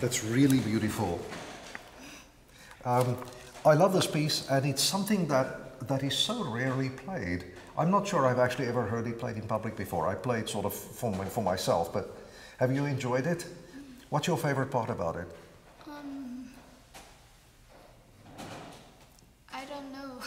That's really beautiful. I love this piece, and it's something that is so rarely played. I'm not sure I've actually ever heard it played in public before. I played sort of for myself, but have you enjoyed it? What's your favorite part about it? I don't know.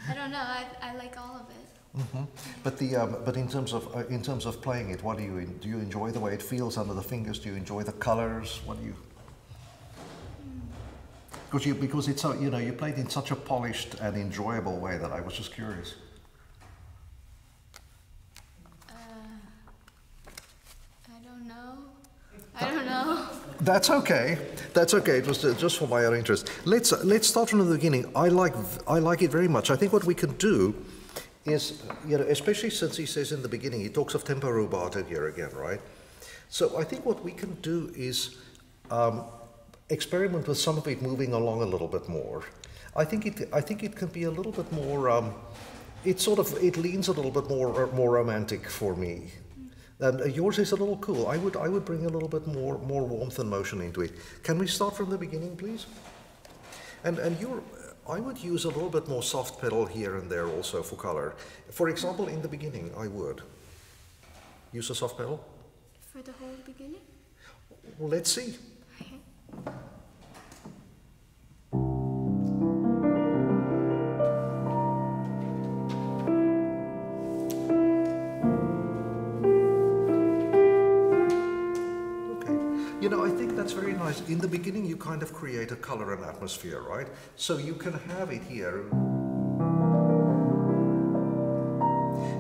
I don't know. I like all of it. Mm-hmm. But in terms of playing it, what do you enjoy the way it feels under the fingers? Do you enjoy the colors? What do you? Because it's so, you played in such a polished and enjoyable way that I was just curious. I don't know. That's okay. That's okay. It was just for my own interest. Let's start from the beginning. I like it very much. I think what we can do is, especially since he says in the beginning, he talks of tempo rubato here again, right? So I think what we can do is experiment with some of it moving along a little bit more. I think it can be a little bit more. It leans a little bit more romantic for me. And yours is a little cool. I would bring a little bit more warmth and motion into it. Can we start from the beginning, please? And I would use a little bit more soft pedal here and there also for color. For example, in the beginning, I would use a soft pedal. For the whole beginning? Well, let's see. Okay. I think that's very nice. In the beginning, you kind of create a color and atmosphere, right? So you can have it here.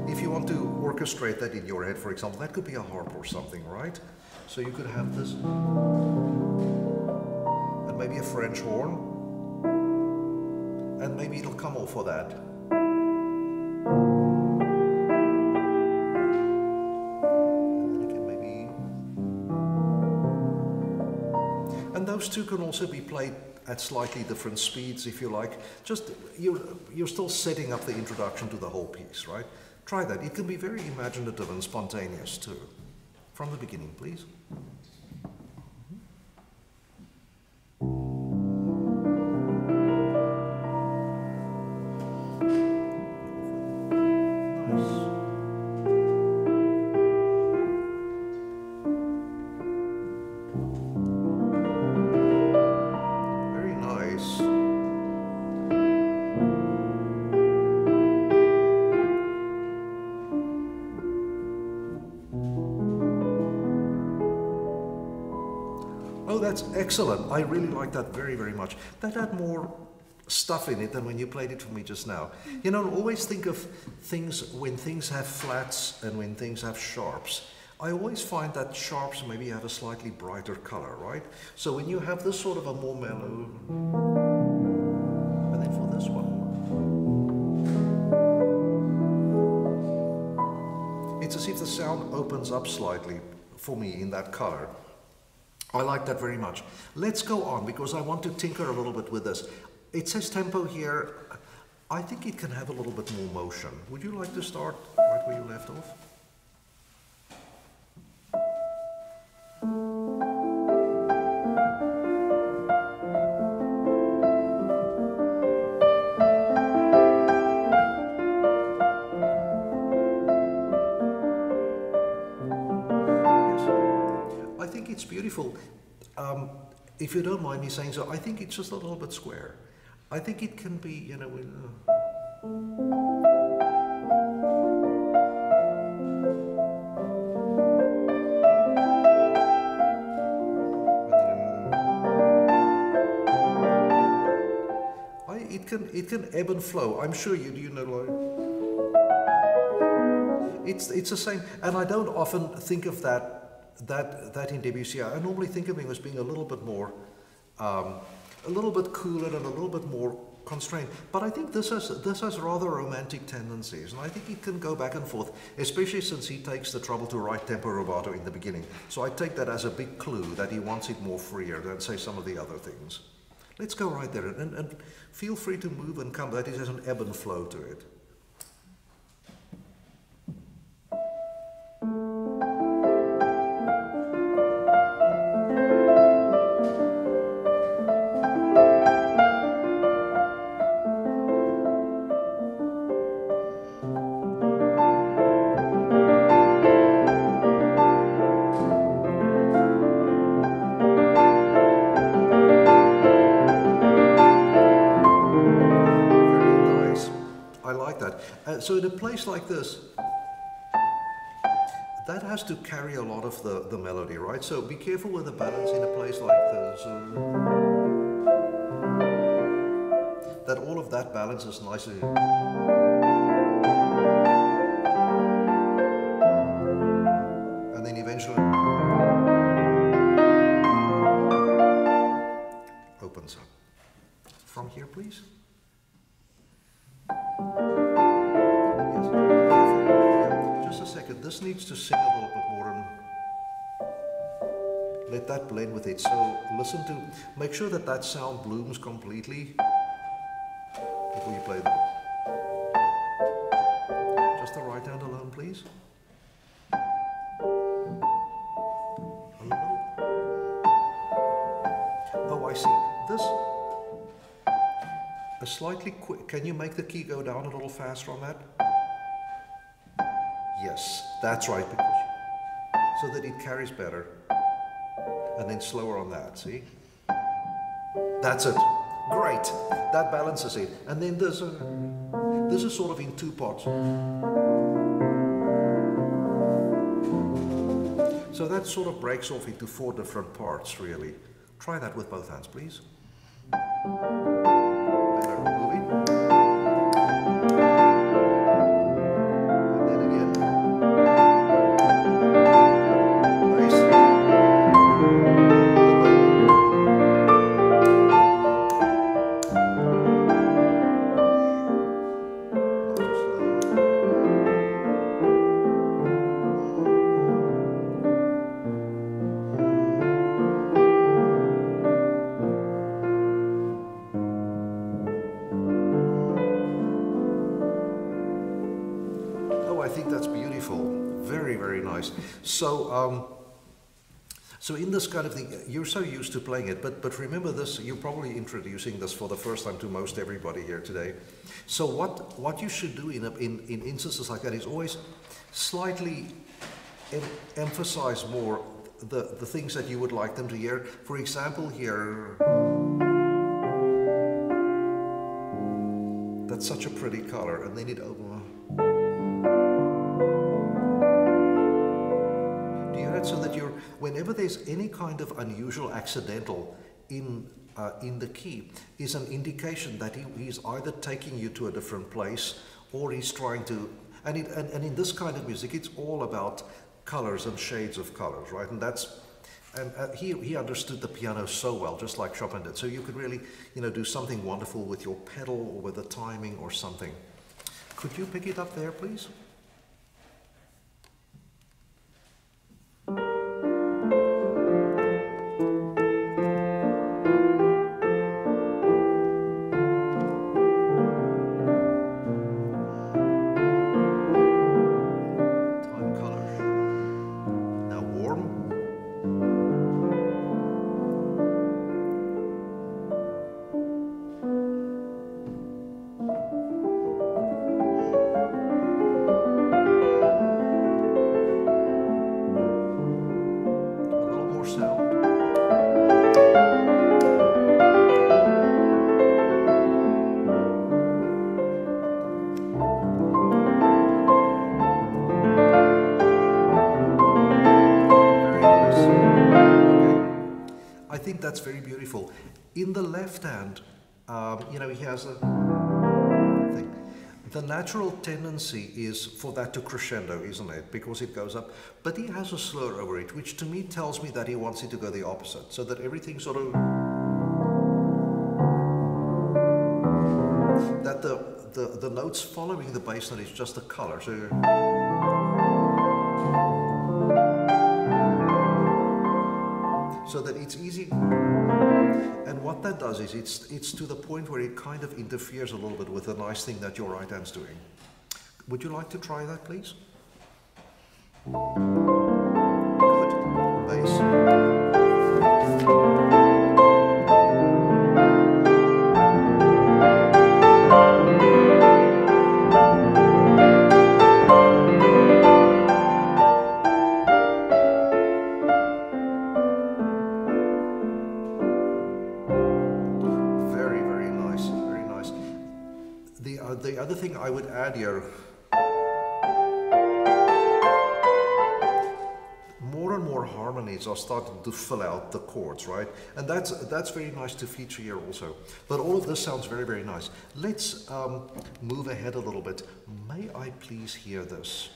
If you want to orchestrate that in your head, for example, that could be a harp or something, right? So you could have this, and maybe a French horn, and maybe it'll come off for that. Those two can also be played at slightly different speeds, if you like. Just you're still setting up the introduction to the whole piece, right? Try that. It can be very imaginative and spontaneous too. From the beginning, please. That's excellent. I really like that very, very much. That had more stuff in it than when you played it for me just now. Always think of things when things have flats and when things have sharps. I always find that sharps maybe have a slightly brighter color, right? So when you have this sort of a more mellow, and then for this one, it's as if the sound opens up slightly for me in that color. I like that very much. Let's go on, because I want to tinker a little bit with this. It says tempo here. I think it can have a little bit more motion. Would you like to start right where you left off? It's beautiful. If you don't mind me saying so, I think it's just a little bit square. I think it can be, it can ebb and flow. I'm sure you know. It's the same, and I don't often think of that in Debussy. I normally think of him as being a little bit more, a little bit cooler and a little bit more constrained. But I think this has rather romantic tendencies, and I think it can go back and forth, especially since he takes the trouble to write tempo rubato in the beginning. So I take that as a big clue that he wants it more freer than, say, some of the other things. Let's go right there, and feel free to move and come. That is, there's an ebb and flow to it. So in a place like this, that has to carry a lot of the melody, right? So be careful with the balance in a place like this. That all of that balances nicely. And then eventually opens up. From here, please. Yes. Yeah. Just a second. This needs to sing a little bit more and let that blend with it. So listen to, make sure that that sound blooms completely before you play that. Just the right hand alone, please. A little. Oh, I see. This. A slightly quick. Can you make the key go down a little faster on that? Yes, that's right. So that it carries better. And then slower on that, see? That's it. Great. That balances it. And then this is sort of in two parts. So that sort of breaks off into 4 different parts, really. Try that with both hands, please. Better. Moving. And then again. Nice. So in this kind of thing, you're so used to playing it, but remember this, you're probably introducing this for the first time to most everybody here today. So what you should do in instances like that is always slightly emphasize more the things that you would like them to hear. For example, here, that's such a pretty color, and then it so that you're, whenever there's any kind of unusual accidental in the key, is an indication that he's either taking you to a different place or he's trying to, and in this kind of music, it's all about colors and shades of colors, right? And that's, and he understood the piano so well, just like Chopin did. So you could really, do something wonderful with your pedal or with the timing or something. Could you pick it up there, please? That's very beautiful. In the left hand, he has a thing. The natural tendency is for that to crescendo, isn't it? Because it goes up. But he has a slur over it, which to me tells me that he wants it to go the opposite, so that everything sort of, that the notes following the bass note is just the color. So that it's easy, and what that does is it's to the point where it kind of interferes a little bit with the nice thing that your right hand's doing. Would you like to try that, please? Good. Bass. The other thing I would add here, more and more harmonies are starting to fill out the chords, right? And that's very nice to feature here also. But all of this sounds very, very nice. Let's move ahead a little bit. May I please hear this?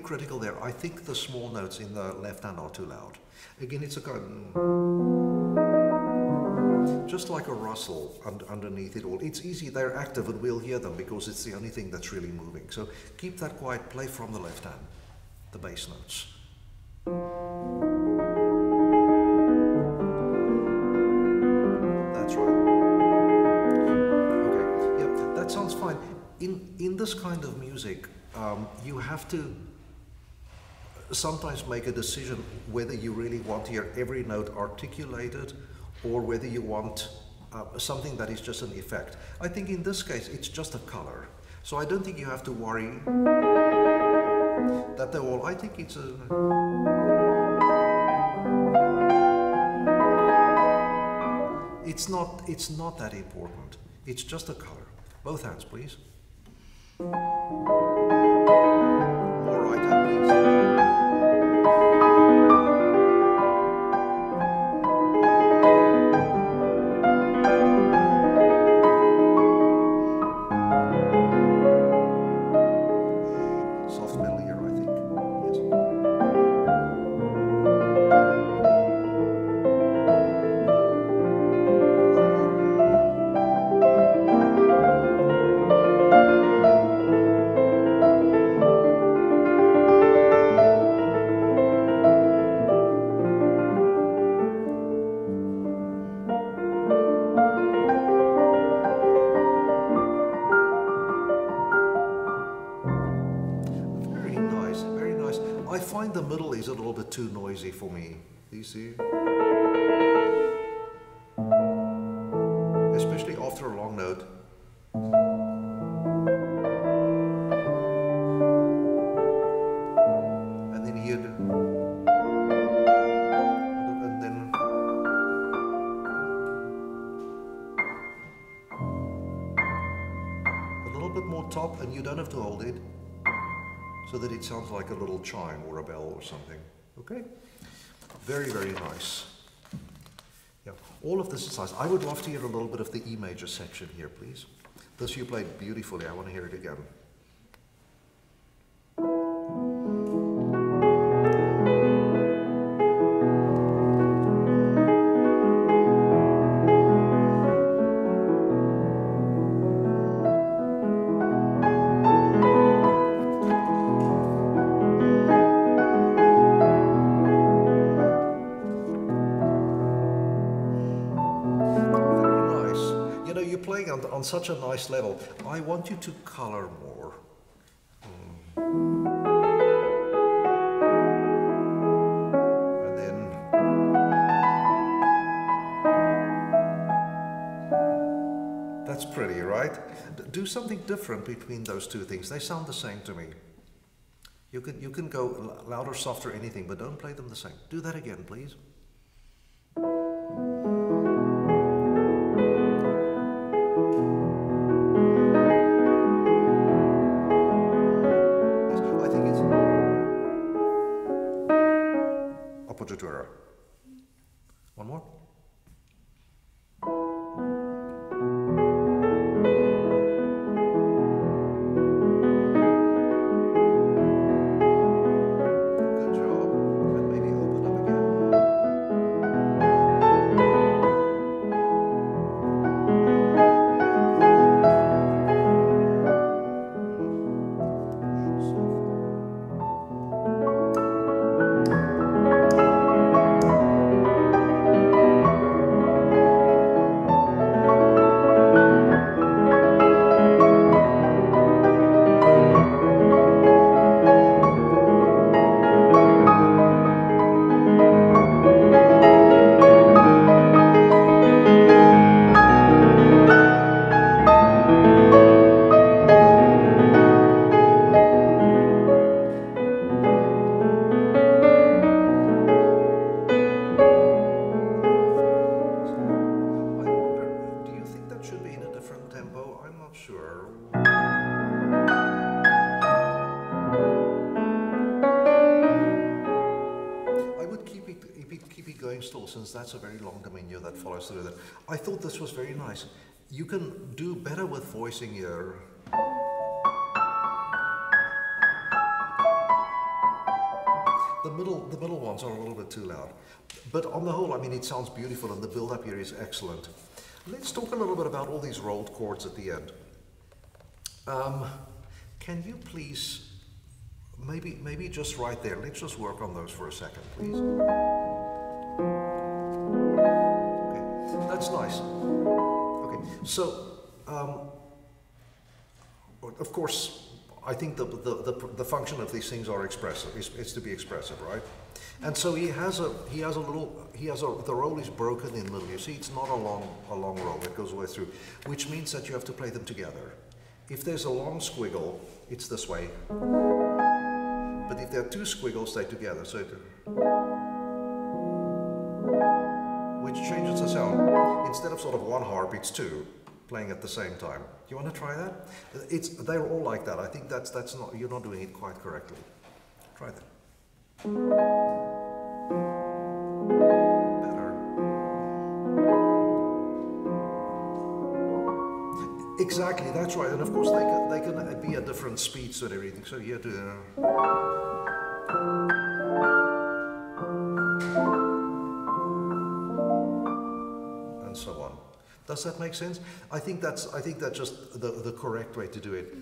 Critical there. I think the small notes in the left hand are too loud. Again, it's a kind of, just like a rustle underneath it all. It's easy, they're active and we'll hear them because it's the only thing that's really moving. So keep that quiet, play from the left hand, the bass notes. That's right. Okay, yeah, that sounds fine. In this kind of music, you have to sometimes make a decision whether you really want to hear every note articulated or whether you want something that is just an effect. I think in this case it's just a color. So I don't think you have to worry that they're all, I think it's a... It's not that important. It's just a color. Both hands, please. More right hand, please. The middle is a little bit too noisy for me. Do you see? Especially after a long note. And then here, and then a little bit more top, and you don't have to hold it, so that it sounds like a little chime or a bell or something. Okay? Very, very nice. Yeah, all of this is nice. I would love to hear a little bit of the E major section here, please. This you played beautifully. I want to hear it again. On such a nice level, I want you to color more. And then that's pretty, right? Do something different between those two things. They sound the same to me. You can go louder, softer, anything, but don't play them the same. Do that again, please. One more. Good job. And maybe open up again. not sure. I would keep it going still, since that's a very long diminuendo that follows through that. I thought this was very nice. You can do better with voicing here. The middle ones are a little bit too loud. But on the whole, I mean, it sounds beautiful, and the build-up here is excellent. Let's talk a little bit about all these rolled chords at the end. Can you please, maybe just right there, let's just work on those for a second, please. Okay, that's nice. Okay, so, of course, I think the function of these things are expressive. It's to be expressive, right? And so the roll is broken in the middle. You see, it's not a long roll that goes all the way through, which means that you have to play them together. If there's a long squiggle, it's this way. But if there are two squiggles, they're together. So which changes the sound. Instead of sort of one harp, it's two playing at the same time. Do you want to try that? They're all like that. I think that's not, you're not doing it quite correctly. Try that. Better. Exactly, that's right. And of course they can be at different speeds and everything. So you have to and so on. Does that make sense? I think that's just the correct way to do it.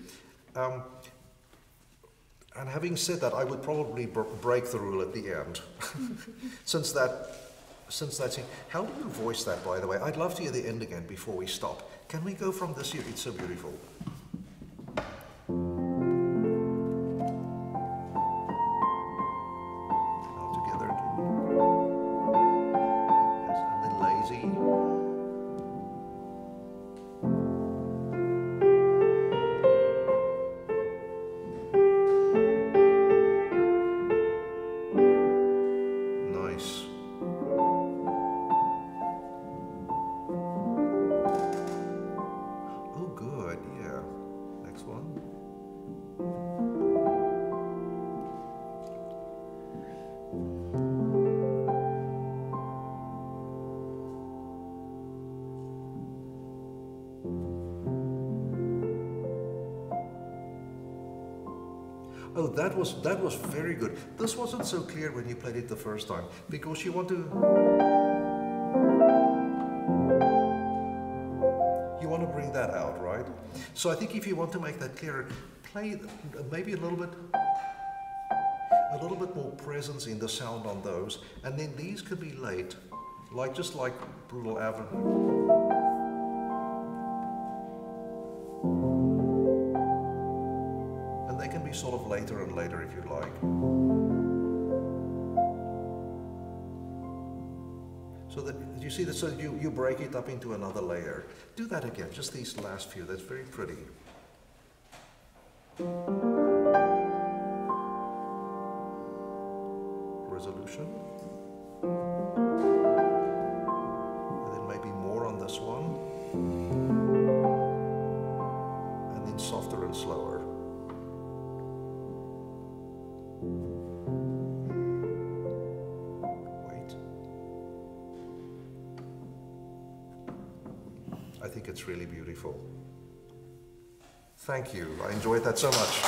And having said that, I would probably break the rule at the end, since that's it. How do you voice that, by the way? I'd love to hear the end again before we stop. Can we go from this here? It's so beautiful. Now together. Yes, and then lazy. Oh, that was very good. This wasn't so clear when you played it the first time, because you want to bring that out, right? So I think if you want to make that clearer, play maybe a little bit more presence in the sound on those, and then these could be late, just like Brutal Avenue. They can be sort of later and later if you like. So that you see that, so you break it up into another layer. Do that again, just these last few. That's very pretty. Resolution. And then maybe more on this one. And then softer and slower. I think it's really beautiful. Thank you. I enjoyed that so much.